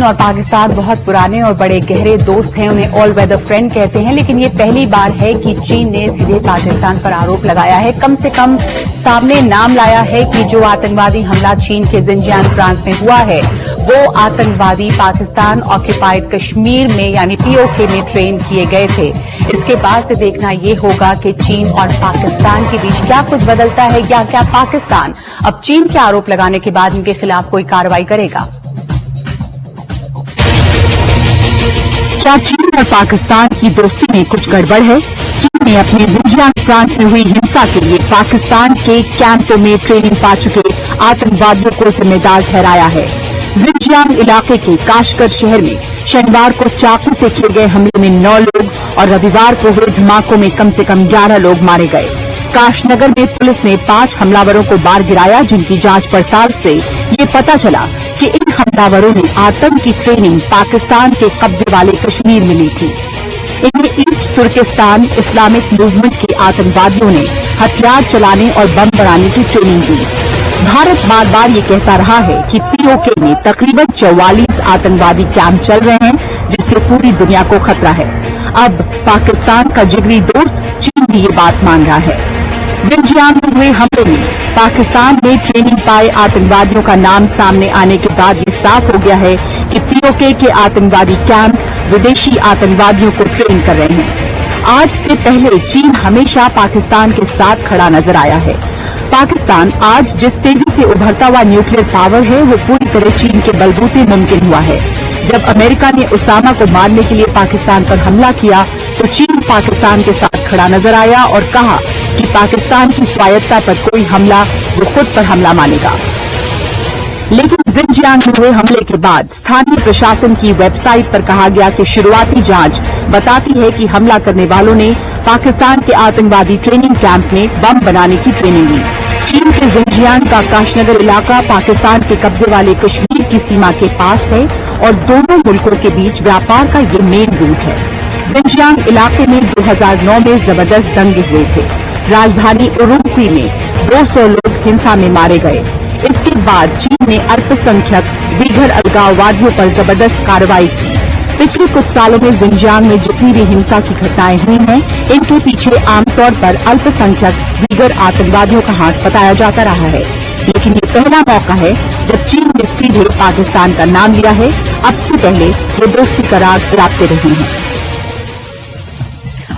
और पाकिस्तान बहुत पुराने और बड़े गहरे दोस्त हैं। उन्हें ऑल वेदर फ्रेंड कहते हैं, लेकिन ये पहली बार है कि चीन ने सीधे पाकिस्तान पर आरोप लगाया है। कम से कम सामने नाम लाया है कि जो आतंकवादी हमला चीन के जिनजियांग प्रांत में हुआ है वो आतंकवादी पाकिस्तान ऑक्यूपाइड कश्मीर में यानी पीओके में ट्रेन किए गए थे। इसके बाद से देखना ये होगा कि चीन और पाकिस्तान के बीच क्या कुछ बदलता है या क्या पाकिस्तान अब चीन के आरोप लगाने के बाद उनके खिलाफ कोई कार्रवाई करेगा। क्या चीन और पाकिस्तान की दोस्ती में कुछ गड़बड़ है? चीन ने अपने जिनजियांग प्रांत में हुई हिंसा के लिए पाकिस्तान के कैंपों में ट्रेनिंग पा चुके आतंकवादियों को जिम्मेदार ठहराया है। जिनजियांग इलाके के काशगर शहर में शनिवार को चाकू से किए गए हमले में 9 लोग और रविवार को हुए धमाकों में कम से कम 11 लोग मारे गए। काशनगर में पुलिस ने 5 हमलावरों को मार गिराया, जिनकी जांच पड़ताल से ये पता चला कि इन हमलावरों ने आतंक की ट्रेनिंग पाकिस्तान के कब्जे वाले कश्मीर में ली थी। इन्हें ईस्ट तुर्किस्तान इस्लामिक मूवमेंट के आतंकवादियों ने हथियार चलाने और बम बनाने की ट्रेनिंग दी। भारत बार बार ये कहता रहा है कि पीओके में तकरीबन 44 आतंकवादी कैंप चल रहे हैं, जिससे पूरी दुनिया को खतरा है। अब पाकिस्तान का जिगरी दोस्त चीन भी ये बात मान रहा है। जिनजियांग में हुए हमले में पाकिस्तान में ट्रेनिंग पाए आतंकवादियों का नाम सामने आने के बाद ये साफ हो गया है कि पीओके के आतंकवादी कैंप विदेशी आतंकवादियों को ट्रेन कर रहे हैं। आज से पहले चीन हमेशा पाकिस्तान के साथ खड़ा नजर आया है। पाकिस्तान आज जिस तेजी से उभरता हुआ न्यूक्लियर पावर है वो पूरी तरह चीन के बलबूते मुमकिन हुआ है। जब अमेरिका ने उसामा को मारने के लिए पाकिस्तान पर हमला किया तो चीन पाकिस्तान के साथ खड़ा नजर आया और कहा कि पाकिस्तान की स्वायत्तता पर कोई हमला वो खुद पर हमला मानेगा। लेकिन जिनजियांग में हुए हमले के बाद स्थानीय प्रशासन की वेबसाइट पर कहा गया कि शुरुआती जांच बताती है कि हमला करने वालों ने पाकिस्तान के आतंकवादी ट्रेनिंग कैंप में बम बनाने की ट्रेनिंग ली। चीन के जिनजियांग का काशनगर इलाका पाकिस्तान के कब्जे वाले कश्मीर की सीमा के पास है और दोनों मुल्कों के बीच व्यापार का ये मेन रूट है। जिनजियांग इलाके में 2009 में जबरदस्त दंगे हुए थे। राजधानी उरुम्की में 200 लोग हिंसा में मारे गए। इसके बाद चीन ने अल्पसंख्यक वीगर अलगाववादियों पर जबरदस्त कार्रवाई की। पिछले कुछ सालों में जिनजियांग में जितनी भी हिंसा की घटनाएं हुई हैं, इनके पीछे आमतौर पर अल्पसंख्यक वीगर आतंकवादियों का हाथ बताया जाता रहा है। लेकिन ये पहला मौका है जब चीन ने सीधे पाकिस्तान का नाम लिया है। अब से पहले ये दोस्ती करार गिराते रहे हैं।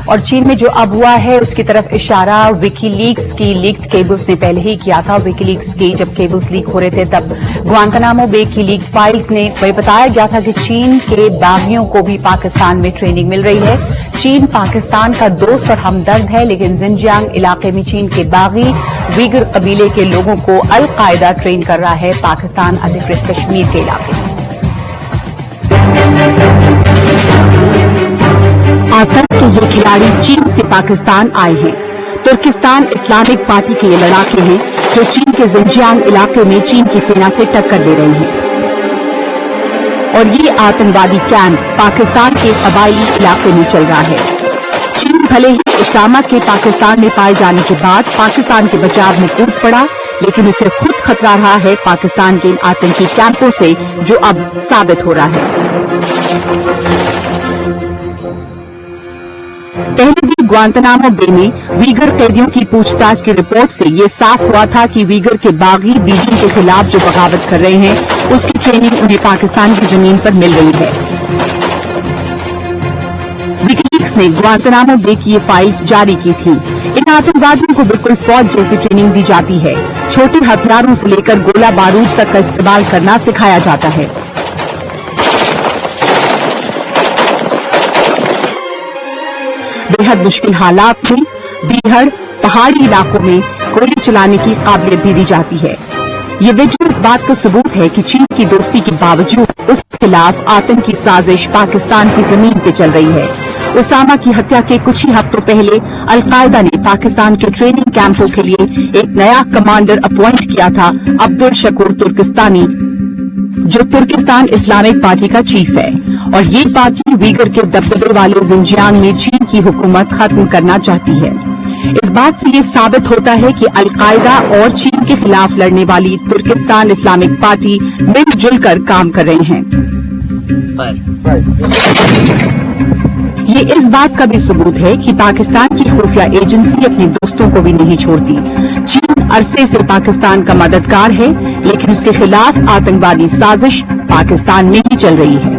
और चीन में जो अब हुआ है उसकी तरफ इशारा विकीलीक्स की लीक्ड केबल्स ने पहले ही किया था। विकीलीक्स की जब केबल्स लीक हो रहे थे तब ग्वांतानामो बे की लीक फाइल्स ने वही बताया गया था कि चीन के बागियों को भी पाकिस्तान में ट्रेनिंग मिल रही है। चीन पाकिस्तान का दोस्त और हमदर्द है, लेकिन जिनजियांग इलाके में चीन के बागी वीगर कबीले के लोगों को अल-कायदा ट्रेन कर रहा है पाकिस्तान अधिकृत कश्मीर के इलाके में। आतंक के ये खिलाड़ी चीन से पाकिस्तान आए हैं। तुर्किस्तान इस्लामिक पार्टी के ये लड़ाके हैं जो चीन के जिनजियांग इलाके में चीन की सेना से टक्कर ले रहे हैं। और ये आतंकवादी कैंप पाकिस्तान के कबायली इलाके में चल रहा है। चीन भले ही उसामा के पाकिस्तान में पाए जाने के बाद पाकिस्तान के बचाव में कूद पड़ा, लेकिन उसे खुद खतरा रहा है पाकिस्तान के इन आतंकी कैंपों से, जो अब साबित हो रहा है। पहले भी ग्वांतानामो बे में वीगर कैदियों की पूछताछ की रिपोर्ट से ये साफ हुआ था कि वीगर के बागी बीजिंग के खिलाफ जो बगावत कर रहे हैं उसकी ट्रेनिंग उन्हें पाकिस्तान की जमीन पर मिल रही है। विकीलीक्स ने ग्वांतानामो बे की ये फाइल्स जारी की थी। इन आतंकवादियों को बिल्कुल फौज जैसी ट्रेनिंग दी जाती है। छोटे हथियारों से लेकर गोला बारूद तक का इस्तेमाल करना सिखाया जाता है। बेहद मुश्किल हालात में बीहड़ पहाड़ी इलाकों में गोली चलाने की काबिलियत भी दी जाती है। ये वीडियो इस बात का सबूत है कि चीन की दोस्ती के बावजूद उसके खिलाफ आतंकी साजिश पाकिस्तान की जमीन पे चल रही है। उसामा की हत्या के कुछ ही हफ्तों पहले अल-कायदा ने पाकिस्तान के ट्रेनिंग कैंपों के लिए एक नया कमांडर अपॉइंट किया था, अब्दुल शकूर तुर्किस्तानी, जो तुर्किस्तान इस्लामिक पार्टी का चीफ है। और ये पार्टी वीगर के दबदबे वाले जिनजियांग में चीन की हुकूमत खत्म करना चाहती है। इस बात से ये साबित होता है कि अल-कायदा और चीन के खिलाफ लड़ने वाली तुर्किस्तान इस्लामिक पार्टी मिलजुल कर काम कर रहे हैं। ये इस बात का भी सबूत है कि पाकिस्तान की खुफिया एजेंसी अपने दोस्तों को भी नहीं छोड़ती। चीन अरसे से पाकिस्तान का मददगार है, लेकिन उसके खिलाफ आतंकवादी साजिश पाकिस्तान में ही चल रही है।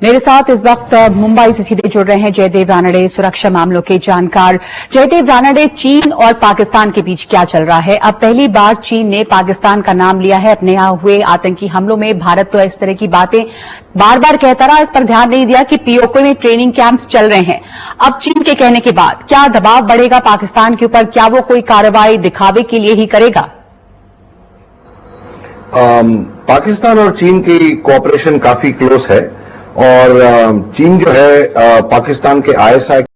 मेरे साथ इस वक्त मुंबई से सीधे जुड़ रहे हैं जयदेव रानड़े, सुरक्षा मामलों के जानकार। जयदेव रानड़े, चीन और पाकिस्तान के बीच क्या चल रहा है? अब पहली बार चीन ने पाकिस्तान का नाम लिया है अपने यहां हुए आतंकी हमलों में। भारत तो इस तरह की बातें बार बार कहता रहा, इस पर ध्यान नहीं दिया कि पीओके में ट्रेनिंग कैंप्स चल रहे हैं। अब चीन के कहने के बाद क्या दबाव बढ़ेगा पाकिस्तान के ऊपर? क्या वो कोई कार्रवाई दिखावे के लिए ही करेगा? पाकिस्तान और चीन की कोऑपरेशन काफी क्लोज है और चीन जो है पाकिस्तान के आईएसआई